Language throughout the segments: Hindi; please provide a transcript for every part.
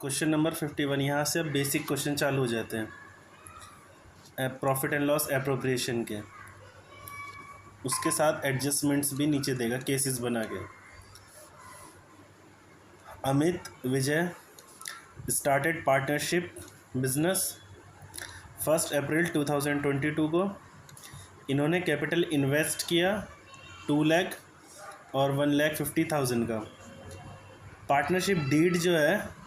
Question number 51। यहाँ से अब बेसिक क्वेश्चन चालू हो जाते हैं प्रॉफिट एंड लॉस एप्रोप्रिएशन के। उसके साथ एडजस्टमेंट्स भी नीचे देगा केसेस बना के। अमित विजय स्टार्टेड पार्टनरशिप बिजनेस 1 अप्रैल 2022 को। इन्होंने कैपिटल इन्वेस्ट किया 2 लाख और 1,50,000 का। पार्टनरशिप डीड जो है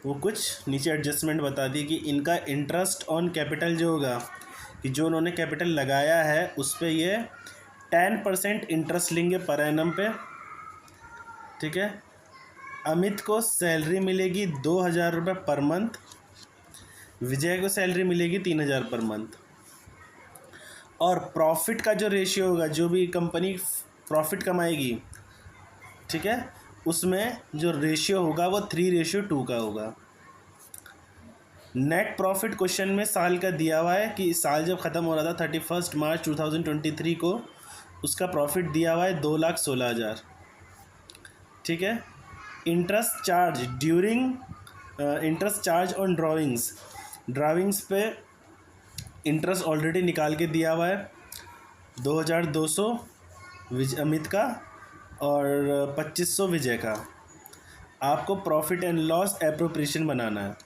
वो कुछ नीचे एडजस्टमेंट बता दी कि इनका इंटरेस्ट ऑन कैपिटल जो होगा कि जो उन्होंने कैपिटल लगाया है उस पर ये 10% इंटरेस्ट लेंगे पर एनम पे। ठीक है। अमित को सैलरी मिलेगी 2,000 रुपये पर मंथ। विजय को सैलरी मिलेगी 3,000 पर मंथ। और प्रॉफिट का जो रेशियो होगा, जो भी कंपनी प्रॉफिट कमाएगी, ठीक है, उसमें जो रेशियो होगा वो 3:2 का होगा। नेट प्रॉफिट क्वेश्चन में साल का दिया हुआ है कि साल जब ख़त्म हो रहा था 31 मार्च 2023 को, उसका प्रॉफिट दिया हुआ है 2,16,000। ठीक है। Interest charge during interest charge on drawings पे इंटरेस्ट ऑलरेडी निकाल के दिया हुआ है 2,200 अमित का और 2,500 विजय का। आपको प्रॉफिट एंड लॉस एप्रोप्रिएशन बनाना है।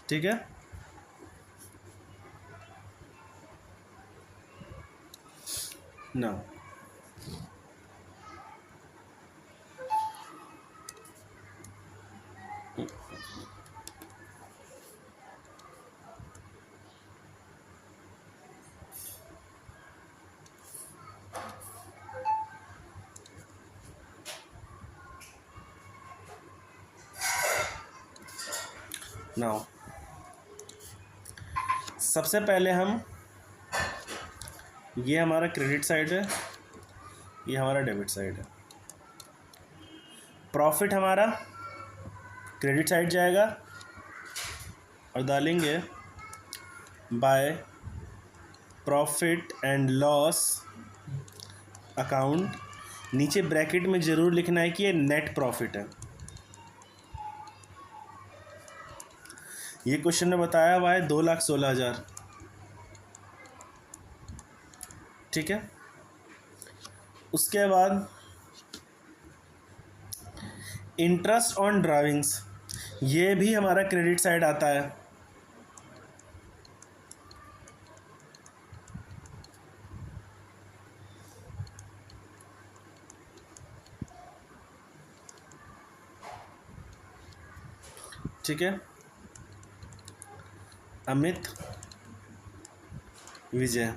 ठीक है। ना नाउ सबसे पहले हम, ये हमारा क्रेडिट साइड है, ये हमारा डेबिट साइड है। प्रॉफिट हमारा क्रेडिट साइड जाएगा और डालेंगे by profit and loss account. नीचे ब्रैकेट में ज़रूर लिखना है कि ये नेट प्रॉफिट है। ये क्वेश्चन ने बताया हुआ है 2,16,000। ठीक है। उसके बाद इंटरेस्ट ऑन ड्राविंग्स, ये भी हमारा क्रेडिट साइड आता है। ठीक है। अमित विजय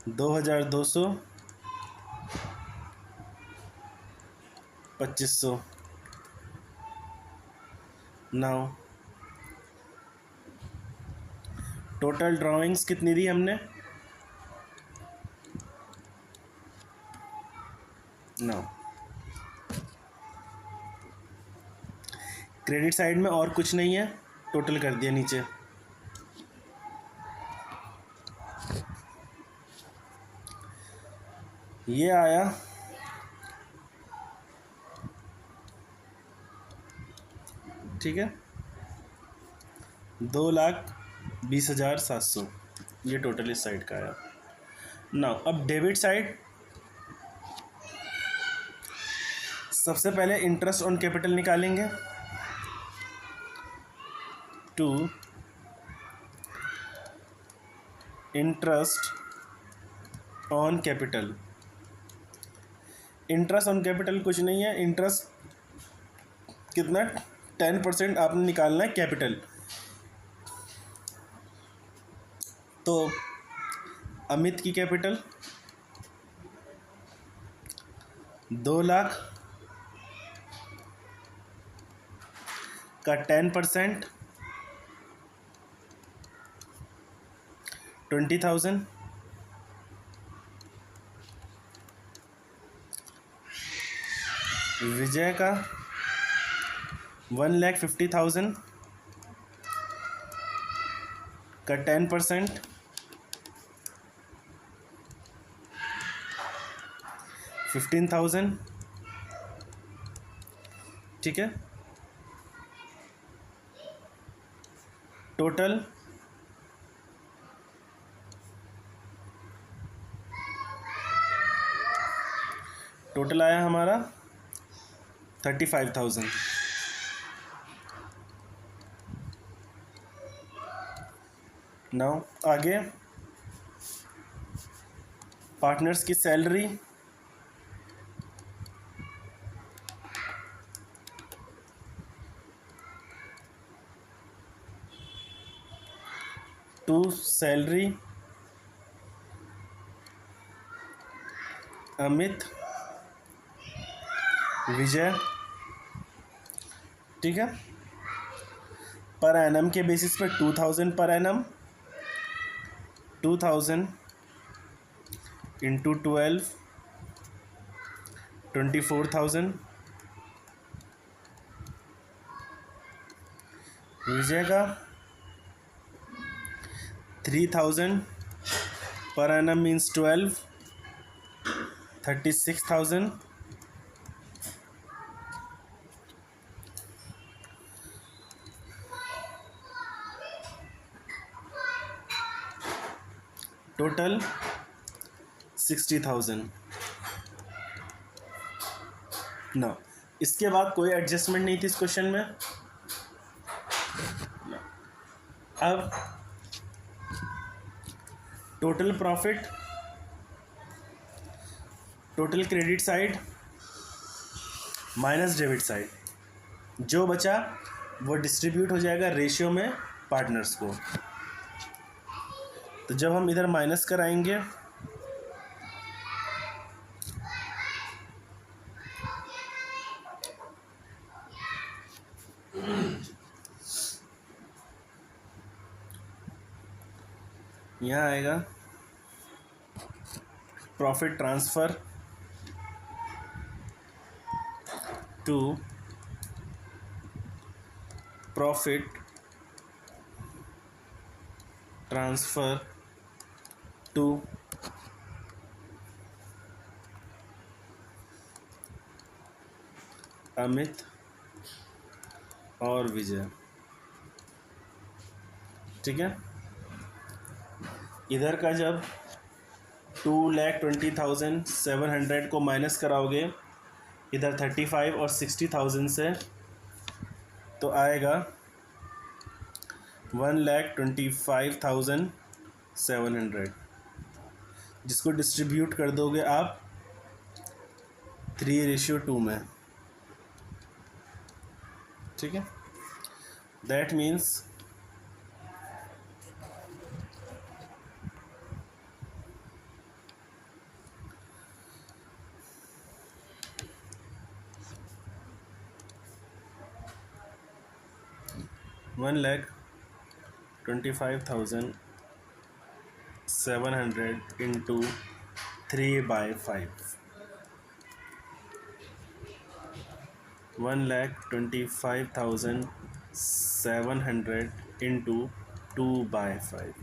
2,200 2,500। नाउ टोटल ड्राइंग्स कितनी दी हमने? नाउ क्रेडिट साइड में और कुछ नहीं है, टोटल कर दिया नीचे। ये आया ठीक है 2,20,700। ये टोटल इस साइड का आया। नाउ अब डेबिट साइड, सबसे पहले इंटरेस्ट ऑन कैपिटल निकालेंगे। To interest on capital. Interest on capital कुछ नहीं है, इंटरेस्ट कितना 10% आपने निकालना है कैपिटल। तो अमित की कैपिटल 2 लाख का 10% 20,000। विजय का 1,50,000 का 10% 15,000। ठीक है। टोटल आया हमारा 35,000। नाउ आगे पार्टनर्स की सैलरी, टू सैलरी अमित, विजय, ठीक है। पर एनम के बेसिस पे 2000 पर एनम, 2000 इंटू 12 24,000। विजय का 3,000 पर एनम मीन्स 12 36,000। टोटल 60,000। ना इसके बाद कोई एडजस्टमेंट नहीं थी इस क्वेश्चन में। अब total profit, total credit side minus debit side, जो बचा वो डिस्ट्रीब्यूट हो जाएगा रेशियो में पार्टनर्स को। तो जब हम इधर माइनस कराएंगे यहाँ आएगा profit transfer to profit transfer to Amit और विजय, ठीक है। इधर का जब 2,20,700 को माइनस कराओगे इधर 35 और 60,000 से, तो आएगा 1,25,700, जिसको डिस्ट्रीब्यूट कर दोगे आप 3:2 में, ठीक है। दैट मीन्स $1,25,700 इंटू 3/5, 1,25,700 इंटू 2/5,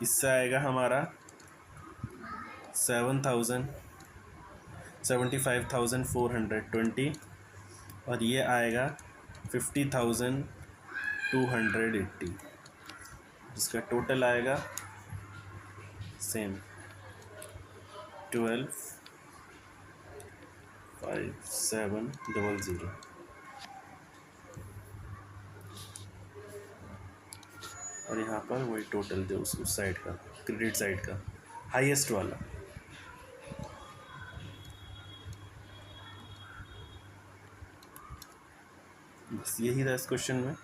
इससे आएगा हमारा 75,420 और ये आएगा 50,280, जिसका टोटल आएगा सेम 12,5,700। और यहाँ पर वही टोटल जो उस साइड का क्रेडिट साइड का हाईएस्ट वाला। बस यही था इस क्वेश्चन में।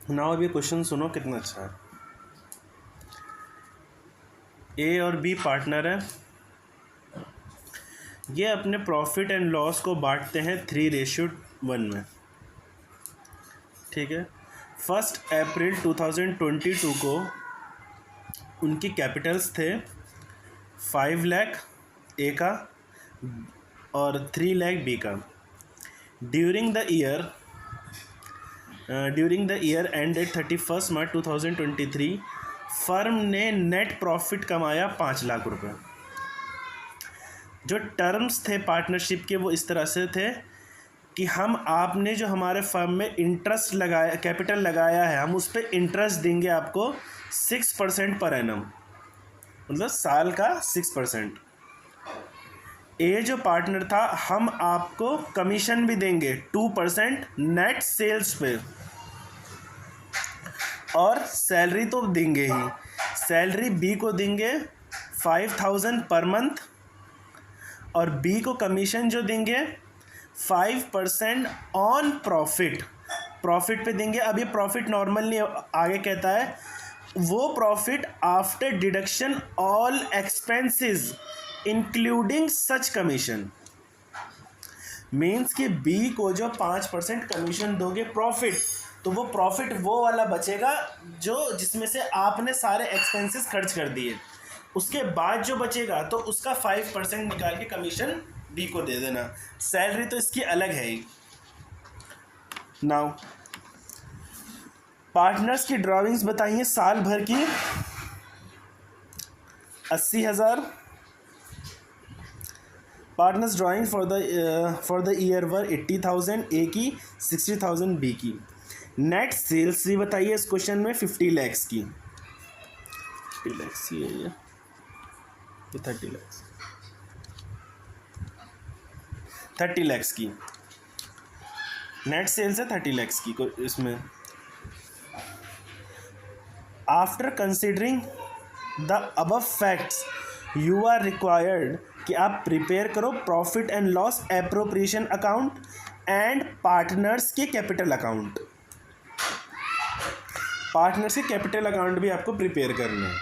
नाउ अभी क्वेश्चन सुनो कितना अच्छा है। ए और बी पार्टनर है, ये अपने प्रॉफिट एंड लॉस को बांटते हैं 3:1 में, ठीक है। 1 अप्रैल 2022 को उनकी कैपिटल्स थे 5 लाख ए का और 3 लाख बी का। During the year ended 31 March 2023 firm ने नेट प्रॉफिट कमाया 5 लाख रुपए। जो टर्म्स थे पार्टनरशिप के वो इस तरह से थे कि हम आपने जो हमारे फर्म में इंटरेस्ट लगाया, कैपिटल लगाया है, हम उस पर इंटरेस्ट देंगे आपको 6% पर एनम, मतलब साल का 6%। ए जो पार्टनर था, हम आपको कमीशन भी देंगे 2% नेट सेल्स पे, और सैलरी तो देंगे ही। सैलरी बी को देंगे 5,000 पर मंथ, और बी को कमीशन जो देंगे 5% ऑन प्रॉफिट, प्रॉफिट पे देंगे। अब ये प्रॉफिट नॉर्मल नहीं, आगे कहता है वो profit after deduction all expenses including सच कमीशन। मीन्स कि बी को जो 5% कमीशन दोगे प्रॉफिट, तो वो प्रॉफिट वो वाला बचेगा जो जिसमें से आपने सारे एक्सपेंसेस खर्च कर दिए, उसके बाद जो बचेगा तो उसका 5% निकाल के कमीशन बी को दे देना। सैलरी तो इसकी अलग है ही। नाउ पार्टनर्स की ड्राइंग्स बताइए साल भर की 80,000। Partners drawing for the year वर 80,000 ए की, 60,000 बी की। नेट सेल्स भी बताइए इस क्वेश्चन में 50 लैक्स की, 50 लैक्स ही है ये 30 लैक्स, 30 लैक्स की नेट सेल्स है, 30 लैक्स की इसमें। After considering the above facts you are required कि आप प्रिपेयर करो profit and loss appropriation account and partners के कैपिटल अकाउंट। पार्टनर्स के कैपिटल अकाउंट भी आपको प्रिपेयर करने हैं,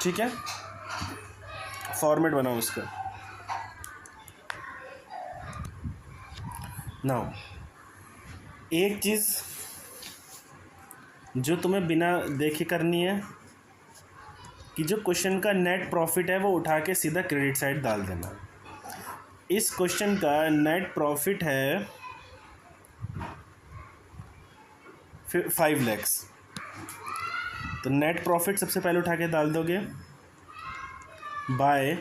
ठीक है। फॉर्मेट बनाओ उसका। नाउ एक चीज़ जो तुम्हें बिना देखे करनी है कि जो क्वेश्चन का नेट प्रॉफिट है वो उठा के सीधा क्रेडिट साइड डाल देना। इस क्वेश्चन का नेट प्रॉफिट है 5 लैक्स, तो नेट प्रॉफिट सबसे पहले उठा के डाल दोगे by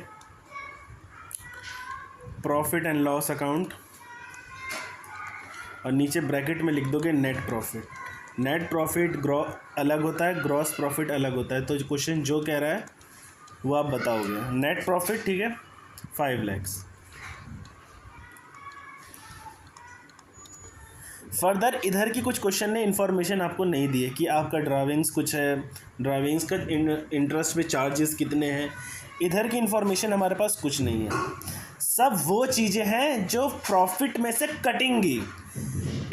profit and loss account, और नीचे ब्रैकेट में लिख दोगे नेट प्रॉफिट। नेट प्रॉफिट अलग होता है, ग्रॉस प्रॉफिट अलग होता है, तो क्वेश्चन जो कह रहा है वो आप बताओगे। नेट प्रॉफिट ठीक है 5 लैक्स। फर्दर इधर की कुछ क्वेश्चन ने इन्फॉर्मेशन आपको नहीं दी है कि आपका ड्राइविंग्स कुछ है, ड्राइविंग्स का इंटरेस्ट पे चार्जेस कितने हैं, इधर की इन्फॉर्मेशन हमारे पास कुछ नहीं है। सब वो चीज़ें हैं जो प्रॉफिट में से कटेंगी।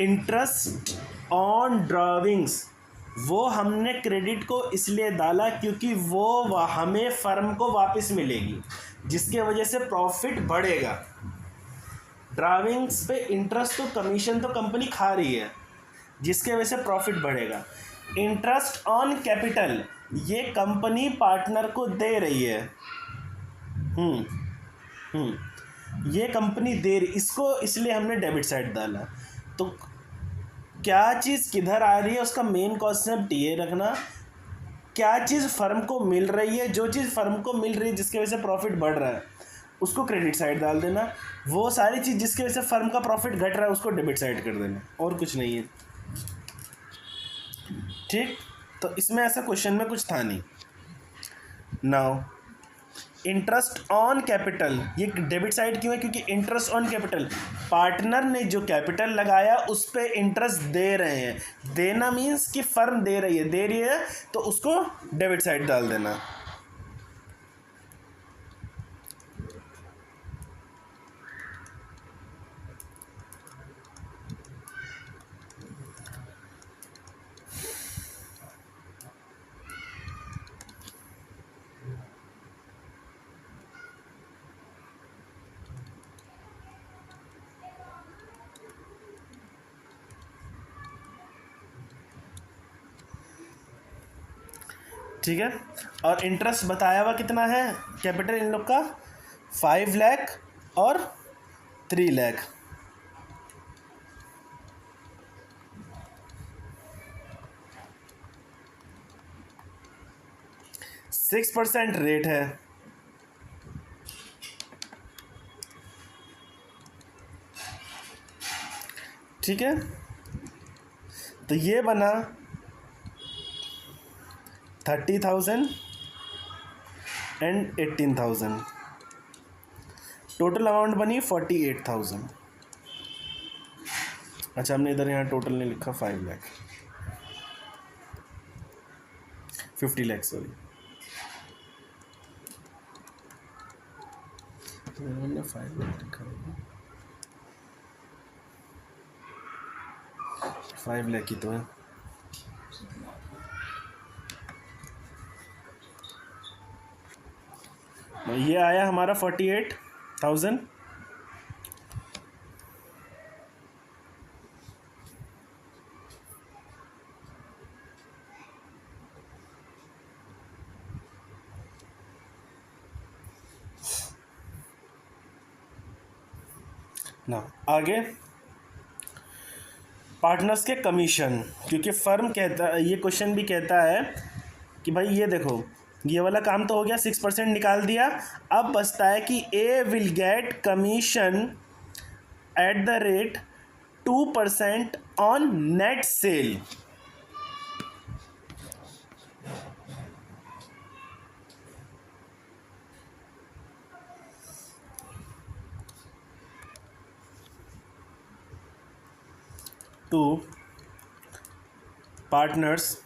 इंटरेस्ट ऑन ड्राइविंग्स वो हमने क्रेडिट को इसलिए डाला क्योंकि वो हमें फर्म को वापस मिलेगी, जिसके वजह से प्रॉफिट बढ़ेगा। ड्राइविंग्स पे इंटरेस्ट तो कमीशन तो कंपनी खा रही है, जिसके वजह से प्रॉफिट बढ़ेगा। इंटरेस्ट ऑन कैपिटल ये कंपनी पार्टनर को दे रही है, ये कंपनी दे रही, इसको इसलिए हमने डेबिट साइड डाला। तो क्या चीज़ किधर आ रही है उसका मेन कॉन्सेप्ट ये रखना, क्या चीज़ फर्म को मिल रही है, जो चीज़ फर्म को मिल रही है जिसकी वजह से प्रॉफिट बढ़ रहा है उसको क्रेडिट साइड डाल देना। वो सारी चीज़ जिसकी वजह से फर्म का प्रॉफिट घट रहा है उसको डेबिट साइड कर देना, और कुछ नहीं है, ठीक। तो इसमें ऐसा क्वेश्चन में कुछ था नहीं। नाउ इंटरेस्ट ऑन कैपिटल ये डेबिट साइड क्यों है, क्योंकि इंटरेस्ट ऑन कैपिटल पार्टनर ने जो कैपिटल लगाया उस पर इंटरेस्ट दे रहे हैं। देना मीन्स कि फर्म दे रही है तो उसको डेबिट साइड डाल देना। ठीक है, और इंटरेस्ट बताया हुआ कितना है कैपिटल इन लोग का 5 लाख और 3 लाख। 6% रेट है, ठीक है, तो ये बना 30,000 एंड 18,000, टोटल अमाउंट बनी 48,000। अच्छा, हमने इधर यहाँ टोटल नहीं लिखा, 5 लाख 50 लाख, सॉरी, हमने 5 लाख लिखा है, 5 लाख ही तो है। ये आया हमारा 48,000। ना आगे पार्टनर्स के कमीशन, क्योंकि फर्म कहता है, ये क्वेश्चन भी कहता है कि भाई ये देखो, ये वाला काम तो हो गया, 6% निकाल दिया, अब बचता है कि A will get commission at the rate 2% on net sale. Two partners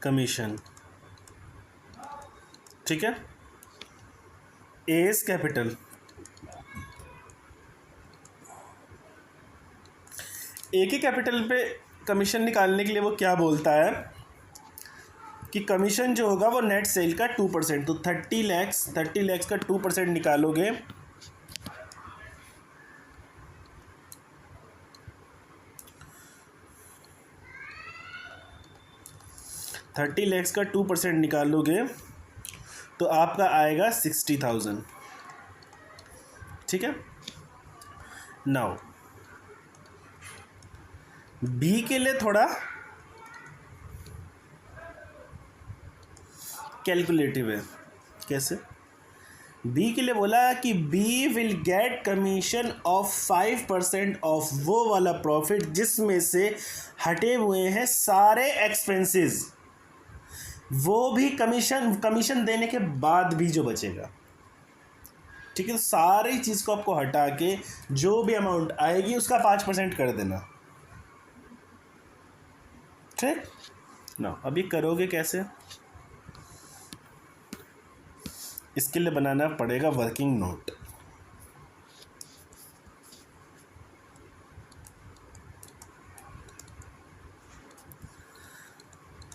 commission, ठीक है, एज कैपिटल, ए के कैपिटल पे कमीशन निकालने के लिए वो क्या बोलता है कि कमीशन जो होगा वो नेट सेल का 2%, तो 30 लैक्स का 2% निकालोगे, का 2% निकालोगे तो आपका आएगा 60,000, ठीक है। नाउ बी के लिए थोड़ा कैलकुलेटिव है। कैसे? बी के लिए बोला कि B will get commission of 5% of वो वाला प्रॉफिट जिसमें से हटे हुए हैं सारे एक्सपेंसेस, वो भी कमीशन देने के बाद भी जो बचेगा, ठीक है। तो सारी चीज़ को आपको हटा के जो भी अमाउंट आएगी उसका 5% कर देना, ठीक ना। अभी करोगे कैसे? इसके लिए बनाना पड़ेगा working note.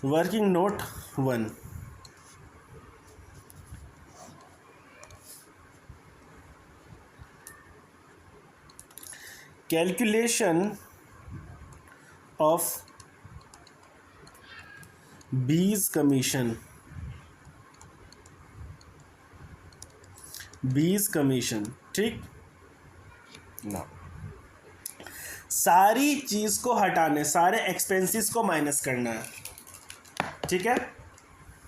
Working note 1, calculation of बीज कमीशन, ठीक ना। सारी चीज को हटाने, सारे एक्सपेंसेस को माइनस करना है, ठीक है,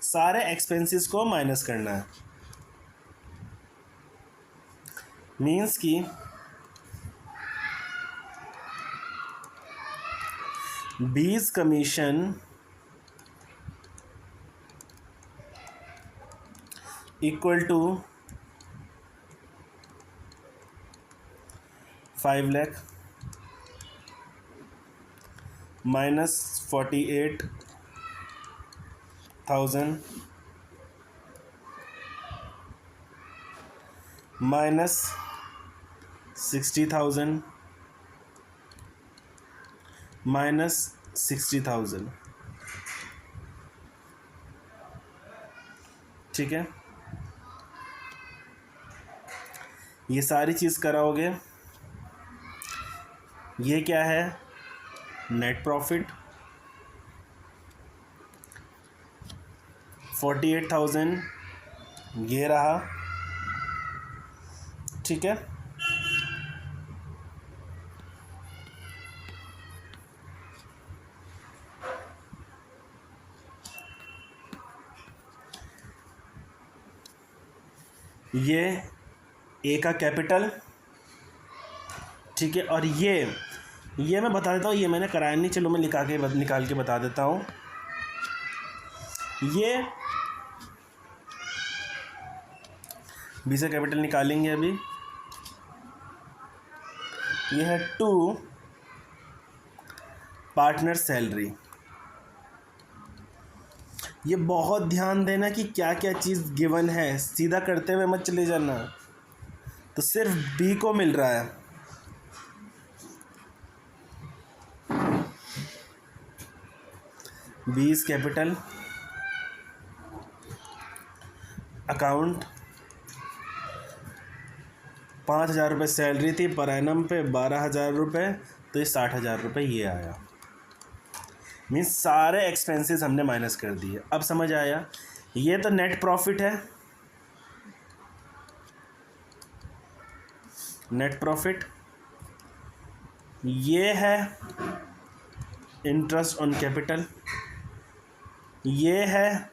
सारे एक्सपेंसेस को माइनस करना है। मीन्स कि B's commission equal to 5 lakh minus 48,000 minus 60,000 minus 60,000, ठीक है। ये सारी चीज़ कराओगे, ये क्या है? नेट प्रॉफिट 48,000 ये रहा, ठीक है। ये ए का कैपिटल, ठीक है। और ये मैं बता देता हूँ, ये मैंने कराया नहीं, चलो मैं निकाल के बता देता हूँ। ये बी से कैपिटल निकालेंगे अभी। ये है 2 पार्टनर सैलरी। ये बहुत ध्यान देना कि क्या क्या चीज़ गिवन है, सीधा करते हुए मत चले जाना। तो सिर्फ बी को मिल रहा है, बी इज कैपिटल अकाउंट। 5,000 रुपये सैलरी थी पर एनम पे, 12,000 रुपये, तो ये 60,000 रुपये ये आया। मीन्स सारे एक्सपेंसेस हमने माइनस कर दिए। अब समझ आया? ये तो नेट प्रॉफिट है, नेट प्रॉफिट। ये है इंटरेस्ट ऑन कैपिटल। ये है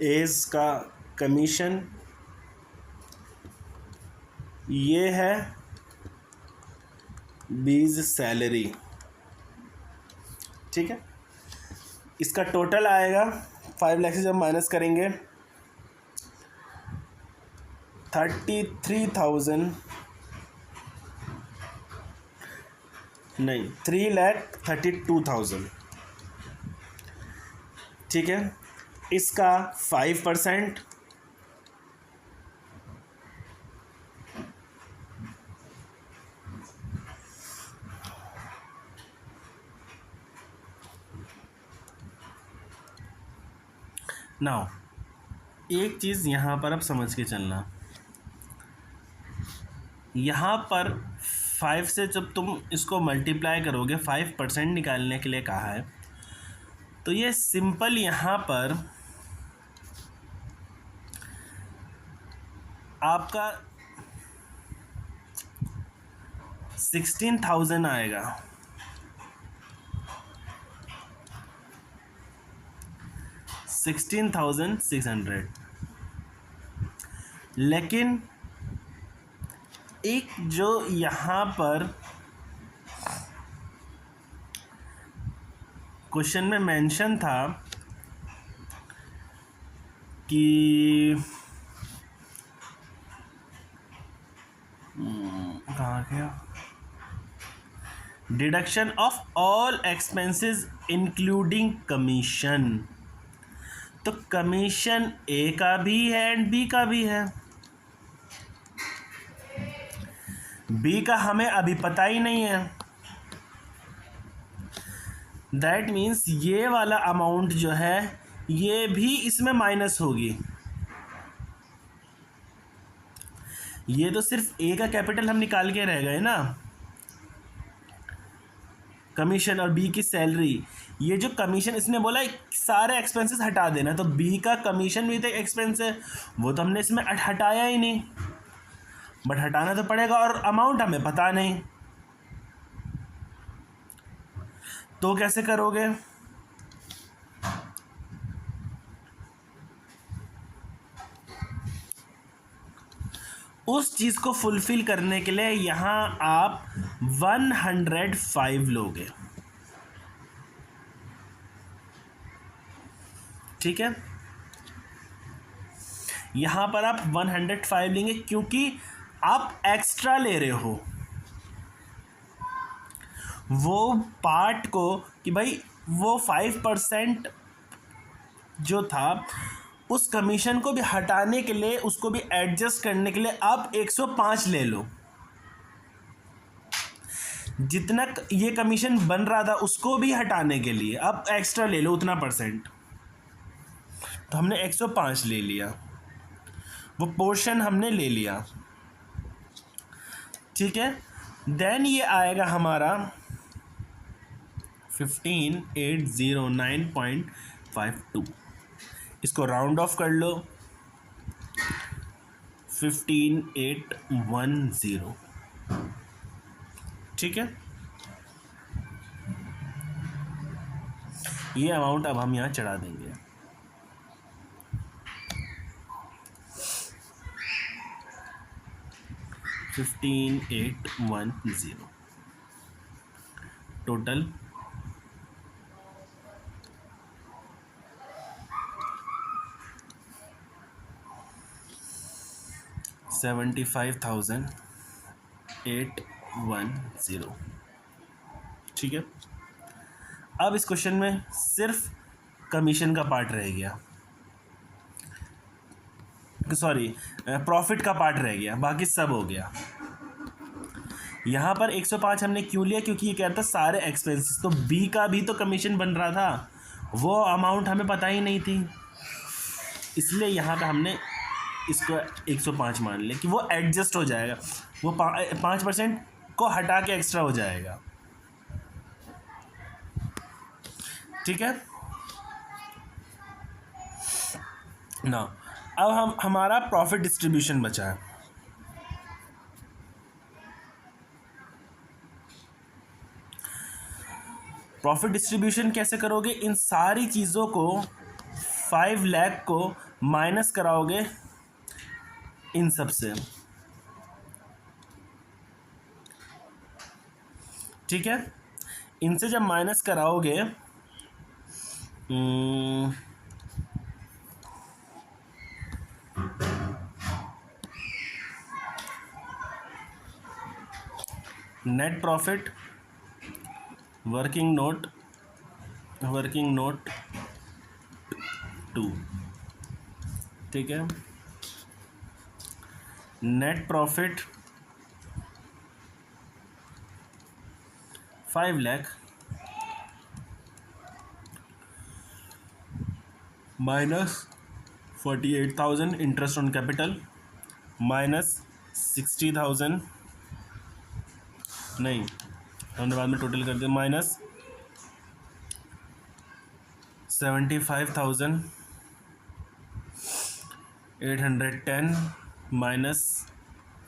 एज का कमीशन। ये है बीज सैलरी। ठीक है, इसका टोटल आएगा 5 लाख से जब माइनस करेंगे 33,000 नहीं 3,32,000। ठीक है, इसका 5%, नाउ एक चीज़ यहाँ पर अब समझ के चलना, यहाँ पर 5 से जब तुम इसको मल्टीप्लाई करोगे, 5% निकालने के लिए कहा है, तो ये सिंपल यहाँ पर आपका 16,000 आएगा। 16,600। लेकिन एक जो यहाँ पर क्वेश्चन में मेंशन था कि कहाँ गया, deduction of all expenses including commission. तो कमीशन ए का भी है एंड बी का भी है। बी का हमें अभी पता ही नहीं है, दैट मीन्स ये वाला अमाउंट जो है ये भी इसमें माइनस होगी। ये तो सिर्फ ए का कैपिटल हम निकाल के रह गए ना, कमीशन और बी की सैलरी। ये जो कमीशन इसने बोला सारे एक्सपेंसेस हटा देना, तो बी का कमीशन भी तो एक्सपेंस है, वो तो हमने इसमें हटाया ही नहीं, बट हटाना तो पड़ेगा और अमाउंट हमें पता नहीं। तो कैसे करोगे? उस चीज़ को फुलफिल करने के लिए यहां आप 105 लोगे। ठीक है, यहां पर आप 105 लेंगे क्योंकि आप एक्स्ट्रा ले रहे हो वो पार्ट को, कि भाई वो 5% जो था उस कमीशन को भी हटाने के लिए, उसको भी एडजस्ट करने के लिए आप 105 ले लो। जितना ये कमीशन बन रहा था उसको भी हटाने के लिए आप एक्स्ट्रा ले लो उतना परसेंट। तो हमने 105 ले लिया, वो पोर्शन हमने ले लिया। ठीक है, देन ये आएगा हमारा 15,809.52। इसको राउंड ऑफ कर लो, 15,810। ठीक है, ये अमाउंट अब हम यहाँ चढ़ा देंगे। 15,810 टोटल 75,810। ठीक है। अब इस क्वेश्चन में सिर्फ कमीशन का पार्ट रह गया, सॉरी प्रॉफिट का पार्ट रह गया, बाकी सब हो गया। यहाँ पर 105 हमने क्यों लिया, क्योंकि ये कहता सारे एक्सपेंसेस, तो बी का भी तो कमीशन बन रहा था, वो अमाउंट हमें पता ही नहीं थी, इसलिए यहाँ पे हमने इसको 105 मान लिया कि वो एडजस्ट हो जाएगा, वो 5% को हटा के एक्स्ट्रा हो जाएगा। ठीक है ना। अब हमारा प्रॉफिट डिस्ट्रीब्यूशन बचा है। प्रॉफिट डिस्ट्रीब्यूशन कैसे करोगे, इन सारी चीज़ों को 5 लाख को माइनस कराओगे इन सब से। ठीक है, इनसे जब माइनस कराओगे नेट प्रॉफिट, वर्किंग नोट 2। ठीक है, net profit 5 lakh minus 48,000 interest on capital minus 60,000, नहीं हमने बाद में टोटल कर दिया, माइनस 75,810 माइनस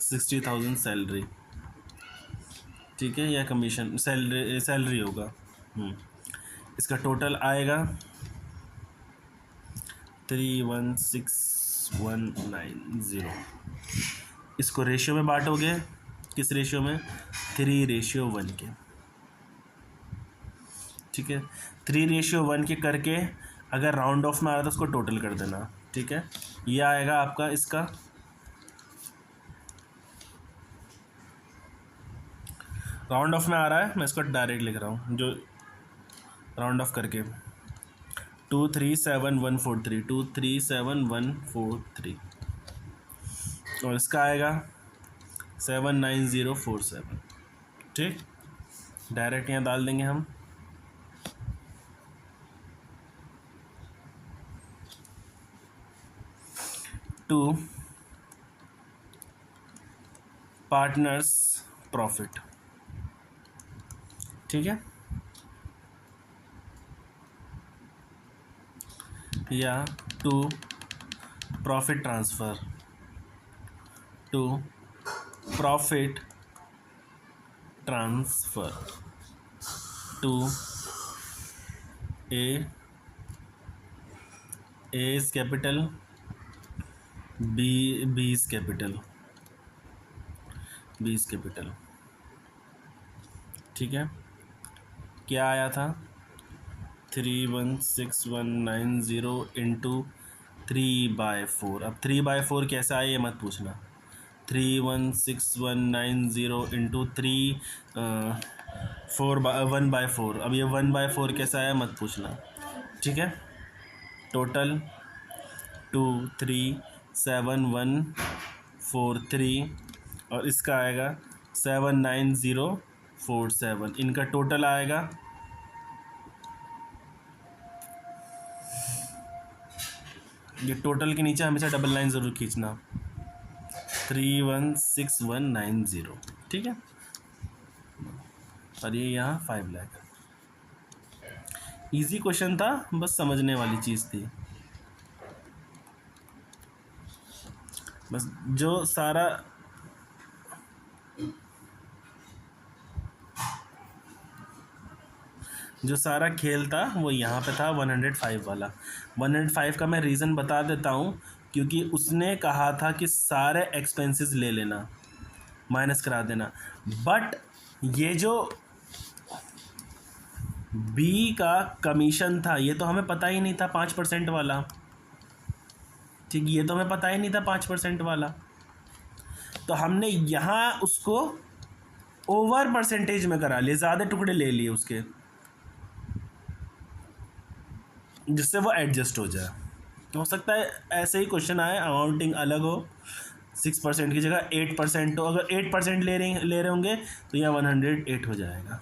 60,000 सैलरी। ठीक है, या कमीशन, सैलरी होगा। इसका टोटल आएगा 316,190। इसको रेशियो में बांटोगे, किस रेशियो में, 3:1 के। ठीक है, 3:1 के करके अगर राउंड ऑफ में आ रहा था उसको टोटल कर देना। ठीक है, ये आएगा आपका, इसका राउंड ऑफ में आ रहा है, मैं इसको डायरेक्ट लिख रहा हूँ, जो राउंड ऑफ करके 237,143 237,143, और इसका आएगा 79047। ठीक, डायरेक्ट यहाँ डाल देंगे हम। To partners profit. ठीक है, या to profit transfer, to profit transfer to A is capital, B is capital, B is capital. ठीक है, क्या आया था, 316,190 इंटू 3/4। अब 3/4 कैसा आया ये मत पूछना, 316,190 इंटू 1/4। अब ये 1/4 कैसा आया मत पूछना। ठीक है, टोटल 237,143 और इसका आएगा 79047। इनका टोटल आएगा, ये टोटल के नीचे हमेशा डबल लाइन ज़रूर खींचना, 316,190। ठीक है, और ये यहाँ 5 लाख। इजी क्वेश्चन था, बस समझने वाली चीज़ थी। बस जो सारा खेल था वो यहाँ पे था 105 वाला। 105 का मैं रीज़न बता देता हूँ, क्योंकि उसने कहा था कि सारे एक्सपेंसेस ले लेना, माइनस करा देना। बट ये जो बी का कमीशन था ये तो हमें पता ही नहीं था 5% वाला, ठीक, ये तो हमें पता ही नहीं था 5% वाला, तो हमने यहाँ उसको ओवर परसेंटेज में करा लिए, ज़्यादा टुकड़े ले लिए उसके, जिससे वो एडजस्ट हो जाए। हो सकता है ऐसे ही क्वेश्चन आए, अमाउंटिंग अलग हो, 6% की जगह 8% हो, अगर 8% ले रहे होंगे तो यहाँ 108 हो जाएगा।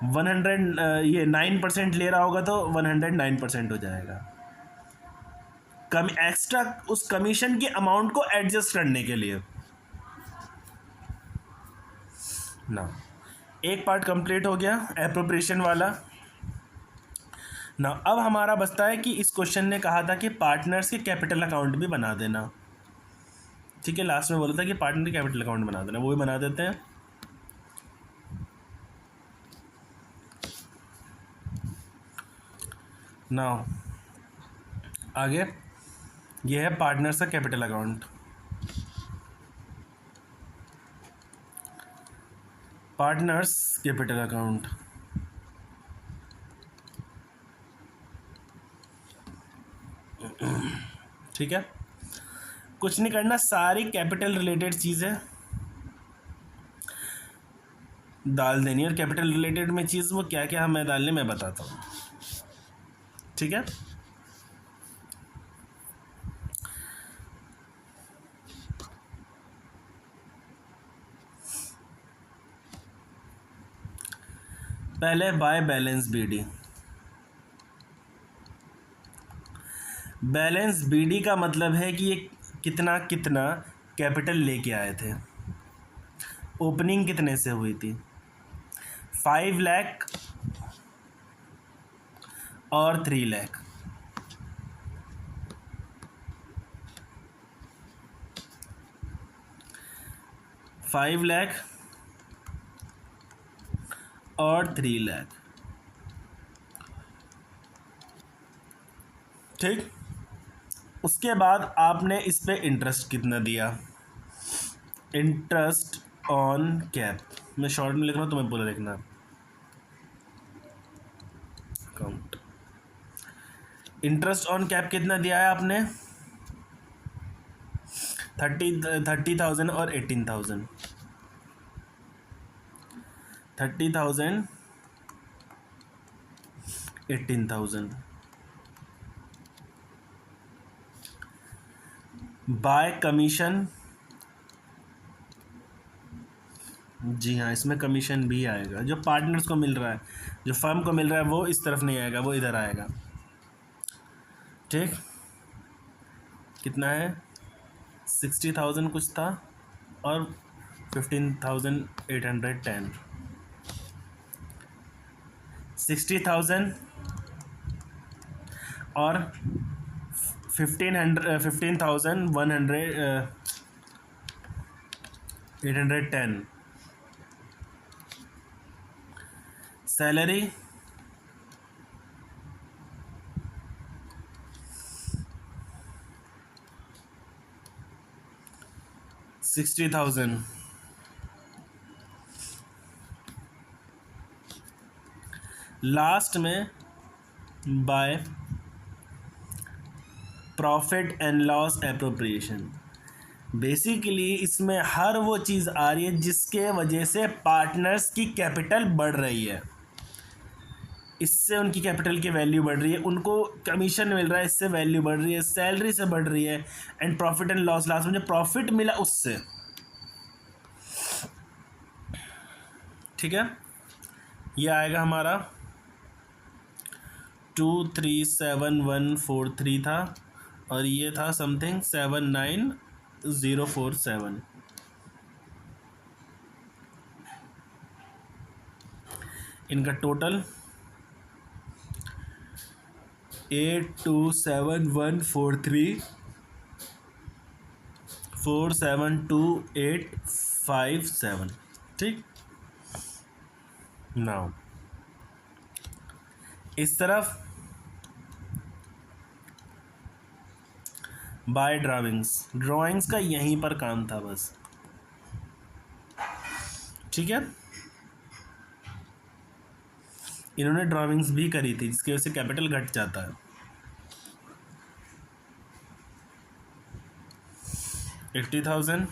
100 ये 9% ले रहा होगा तो 109% हो जाएगा। कम एक्स्ट्रा उस कमीशन की अमाउंट को एडजस्ट करने के लिए ना। एक पार्ट कंप्लीट हो गया एप्रोप्रिएशन वाला ना। अब हमारा बचता है कि इस क्वेश्चन ने कहा था कि पार्टनर्स के कैपिटल अकाउंट भी बना देना, ठीक है, लास्ट में बोला था कि पार्टनर के कैपिटल अकाउंट बना देना, वो भी बना देते हैं। नाउ आगे ये है पार्टनर्स का capital account. Partners capital account, ठीक है, कुछ नहीं करना, सारी कैपिटल रिलेटेड चीज़ें डाल देनी है, और कैपिटल रिलेटेड में चीज़ वो क्या क्या हमें डालने मैं बताता हूँ, ठीक है। पहले by balance BD. Balance BD का मतलब है कि ये कितना कितना कैपिटल लेके आए थे। ओपनिंग कितने से हुई थी, 5 लाख और 3 लाख। 5 लाख और 3 लाख, ठीक। उसके बाद आपने इस पे इंटरेस्ट कितना दिया, इंटरेस्ट ऑन कैप, मैं शॉर्ट में लिख रहा हूँ तुम्हें पूरा लिखना, अकाउंट। इंटरेस्ट ऑन कैप कितना दिया है आपने, 30,000 और 18,000, 30,000 18,000। बाय कमीशन, जी हाँ, इसमें कमीशन भी आएगा, जो पार्टनर्स को मिल रहा है, जो फर्म को मिल रहा है वो इस तरफ नहीं आएगा, वो इधर आएगा, ठीक। कितना है, 60,000 कुछ था और 15,810, 60,000 और 15,810 सैलरी, 60,000, लास्ट में by profit and loss appropriation. Basically इसमें हर वो चीज़ आ रही है जिसके वजह से पार्टनर्स की कैपिटल बढ़ रही है, इससे उनकी कैपिटल की वैल्यू बढ़ रही है, उनको कमीशन मिल रहा है, इससे वैल्यू बढ़ रही है, सैलरी से बढ़ रही है, and profit and loss, last में जो प्रॉफिट मिला उससे, ठीक है। ये आएगा हमारा 237143 था और ये था समथिंग 79047। इनका टोटल 827143 472857, ठीक। नाउ इस तरफ बाय ड्राइंग्स का यहीं पर काम था बस, ठीक है, इन्होंने ड्राइंग्स भी करी थी जिसकी वजह से कैपिटल घट जाता है। 80,000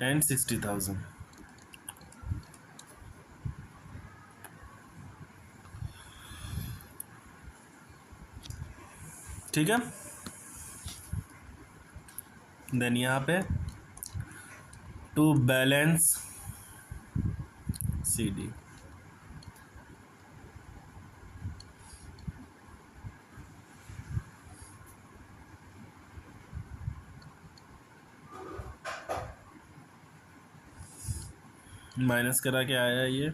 एंड 60,000। ठीक है, देन यहाँ पे टू बैलेंस CD, माइनस करा के आया ये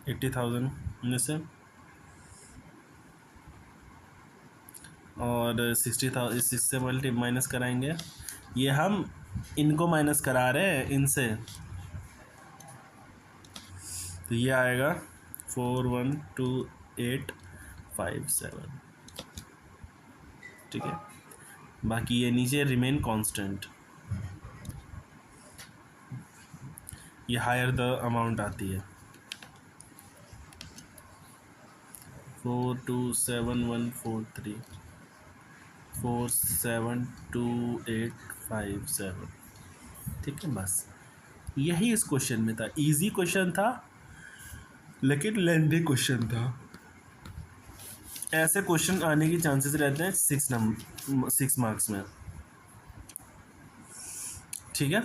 80,000 में से, और 60,000 6 से माइनस कराएंगे। ये हम इनको माइनस करा रहे हैं इनसे, तो ये आएगा 412857। ठीक है, बाकी ये नीचे रिमेन कांस्टेंट, ये हायर द अमाउंट आती है 427143 472857। ठीक है, बस यही इस क्वेश्चन में था। इजी क्वेश्चन था लेकिन लेंथी क्वेश्चन था। ऐसे क्वेश्चन आने की चांसेस रहते हैं 6 मार्क्स में। ठीक है,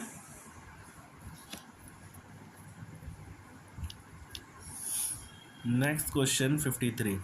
नेक्स्ट क्वेश्चन 53।